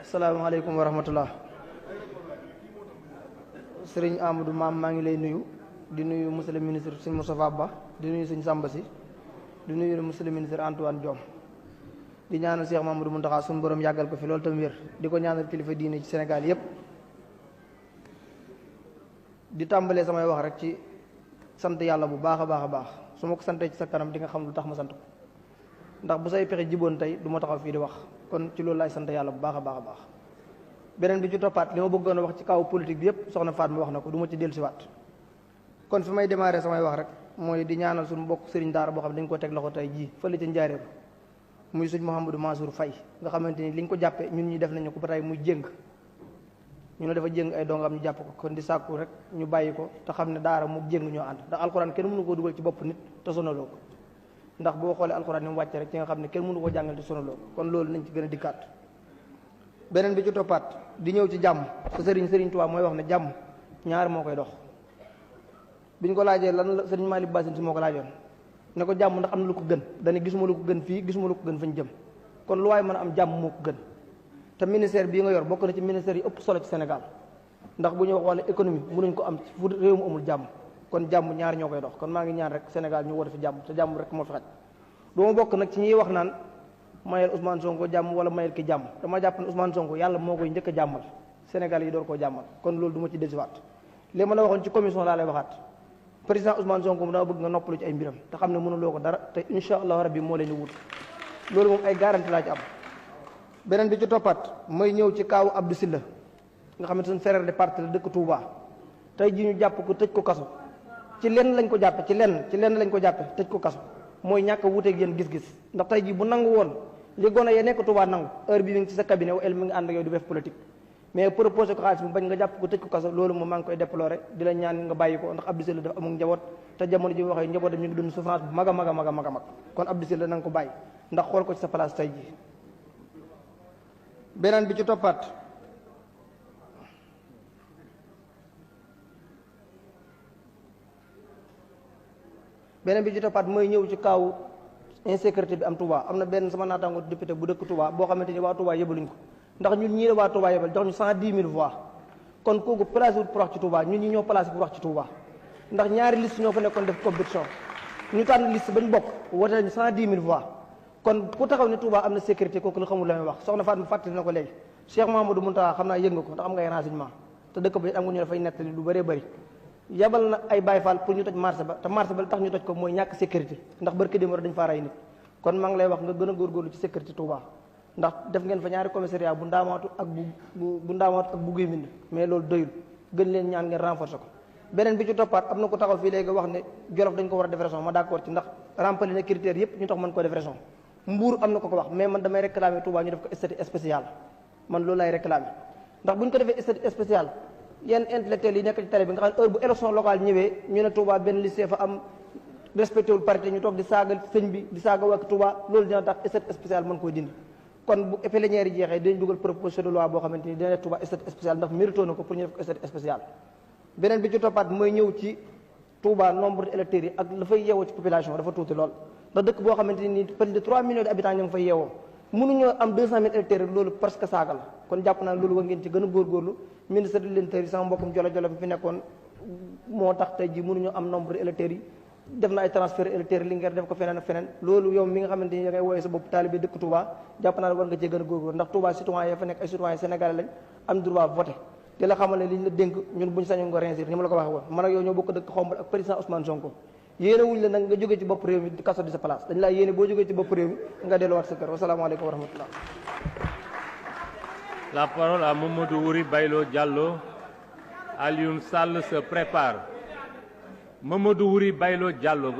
Assalamualaikum warahmatullah. Serigne Amadou Mam maa ngi lay nuyu di nuyu monsieur le ministre Serigne Moustapha Ba di nuyu Serigne Samba Sy di nuyu monsieur le ministre Antoine Diome di ñaanal Cheikh Mamadou Mountakha sun borom yagal ko fi lol tam wér di ko ñaanal kilifa diine ci Sénégal yépp di tàmbalee samay wax rek ci sant yàlla bu baax a baax su ma ko santee ci sa kanam di nga xam lu tax ma sant ko ndax bu say pexe jiboon tey du ma taxaw fii di wax kon ci loolu laay sant yàlla bu baax a baax beneen bi ci toppaat li ma bëggoon a wax ci kaw politique bi yépp soxna Fatma wax na ko du ma ci dellusiwaat kon fi may démarrer samay wax rek mooy di ñaanal suñu mbokk sëriñ daara boo xam ne dañ ko teg loxo tey jii fële ca njaareem muy sëñ Mouhamadou Mansour Faye nga xamante ni li ñu ko jàppee ñun ñi def nañu ko ba tey muy jéng ñu ne dafa jéng ay dongam ñu jàpp ko kon di sàkku rek ñu bàyyi ko te xam ne daara mu jéng ñoo ànd ndax alxuraan kenn mënu koo dugal ci bopp nit te sonaloo ko ndax boo xoolee alxuraan ni mu wàcce rek ci nga xam ne kenn mënu koo jàngal te sonaloo ko kon loolu nañ ci gën a dikkaat beneen bi ci toppaat di ñëw ci jàmm te sëriñ Tuubaa mooy wax ne jàmm ñaar moo koy dox biñ ko laajee lan la sëriñ Malick Bassine si moo ko laajoon ne ko jàmm ndax am na lu ko gën dane gisuma lu ko gën fii gisuma lu ko gën fañ jëm kon lu waaye mën a am jàmm moo ko gën te ministère bii nga yor bokk na ci ministère yi ëpp solo ci Sénégal ndax bu ñu wax wàllu économie mënuñ ko am fu réew mu amul jàmm kon jàmm ñaar ñoo koy dox kon maa ngi ñaan rek Sénégal ñu woote fi jàmm te jàmm rek moo fi xaj du ma bokk nag ci ñiy wax naan mayel Ousmane Sonko jàmm wala mayel ki jàmm dama jàpp ne Ousmane Sonko yàlla moo koy njëkk a jàmmal Sénégal yi door koo jàmmal kon loolu du ma ci desiwaat li ma la waxoon ci commission laa lay waxaat président Ousmane Sonko mu dama bëgg nga noppalu ci ay mbiram te xam ne mënuloo ko dara te insha allah rabbi moo leen di wut loolu moom ay garantie laa ci am beneen bi ci toppaat mooy ñëw ci kaawu Abdou Sylla nga xam ne suñu frère de parti la dëkk Touba tey ji ñu jàpp ko tëj ko kaso ci lenn lañ ko jàppe ci lenn lañ ko jàppe tëj ko kaso mooy ñàkk a wuuteeg yéen gis-gis ndax tey ji bu nangu woon li gone ya nekk Touba nangu heure bi mi ngi ci sa cabinet wu el mi ngi ànd ak yow di def politique mais proposé ko xaalis mu bañ nga jàpp ko tëj ko kaso loolu moom maa ngi koy déploré di la ñaan nga bàyyi ko ndax Abdou Sylla dafa amul njaboot te jamono ji waxee njabootam ñu ngi dund souffrance bu mag a mag kon Abdou Sylla na nga ko bàyyi ndax xool ko ci sa place tey ji beneen bi ci toppaat mooy ñëw ci kaw insécurité bi am Touba am na benn sama naataango député bu dëkk Touba boo xamante ni waa Touba yëbaluñ ko ndax ñun ñii la waa Touba yebal jox ñu 110 000 voix kon kooku placé wut pour wax ci Touba ñun ñi ñoo placé pour wax ci Touba ndax ñaari liste ñoo fa nekkoon def compétition ñu tànn liste bañ bokk wote nañu 110 000 voix kon ku taxaw ne Touba am na sécurité kooku la xamul la may wax soxna Fatou fàttali na ko léegi Cheikh Mamadou Mountakha xam naa yëg nga ko ndax am ngay renseignement te dëkk ba am nga ñu dafay nettali lu bëree bëri yebal na ay Baye Fall pour ñu toj marché ba te marché ba tax ñu toj ko mooy ñàkk sécurité ndax barke démb dañ faa rey nit kon maa ngi lay wax nga gën a góorgóorlu ci sécurité Touba ndax def ngeen fa ñaari commissariat bu ndaamaatu ak bu ndaamaatu ak bu guy mbind mais loolu doyul gën leen ñaan ngeen renforcer ko beneen bi ci toppaat am na ko taxaw fii léegi wax ne Jolof dañ ko war a def région ma d'accord ci ndax remplir na critères yépp ñu tax mën ko def région Mbour am na ko wax mais man damay réclamer Touba ñu def ko statut spécial man loolu lay réclamer ndax bu ñu ko defee statut spécial yenn intellectuels yi nekk ci télé bi nga xam ne heure bu élection locale ñëwee ñu ne Touba benn lycée fa am respecté wul parité ñu toog di saaga sëñ bi di saaga wàkk Touba loolu dina tax statut spécial mën koy dindi kon bu plénière yi jeexee dinañ dugal proposition de loi boo xamante ni dina def Touba statut spécial ndax mérito na ko pour ñu def ko statut spécial beneen bi ci toppaat mooy ñëw ci Touba nombre d'électeurs yi ak la fay yeewoo ci population dafa tuuti lool ndax dëkk boo xamante ni plus de 3 millions d'habitants ñu ngi fay yeewoo mënuñoo am 200 000 électeurs rek loolu presque saaga la kon jàpp naa loolu war ngeen ci gën a góorgóorlu ministre de l'Intérieur sama mbokkum jolo bi fi nekkoon moo tax tey ji mënuñoo am nombre d'électeurs yi def na ay transfert électeur li ngeen def ko feneen ak feneen loolu yow mi nga xamante ni da ngay wooyee sa bopp taalibe dëkk Touba jàpp naa ne war nga cee gën a góorgóorlu ndax Touba citoyen ya fa nekk ay citoyen sénégalais lañ am droit voter di la xamal ne li ñu la dénk ñun buñu sañoon nga rincir ni ma la ko waxee woon man ak yow ñoo bokk dëkk Xombal ak président Ousmane Sonko yéene wuñ la nag nga jógee ci bopp réew mi di kaso di sa place dañ laa yéene boo jógee ci bopp réew mi nga delluwaat sa kër wasalaamaaleykum wa rahmatullah. La parole à Mamadou Wuri Baylo Diallo. Alioune Sall se prépare. Mamadou Wuri Baylo Diallo.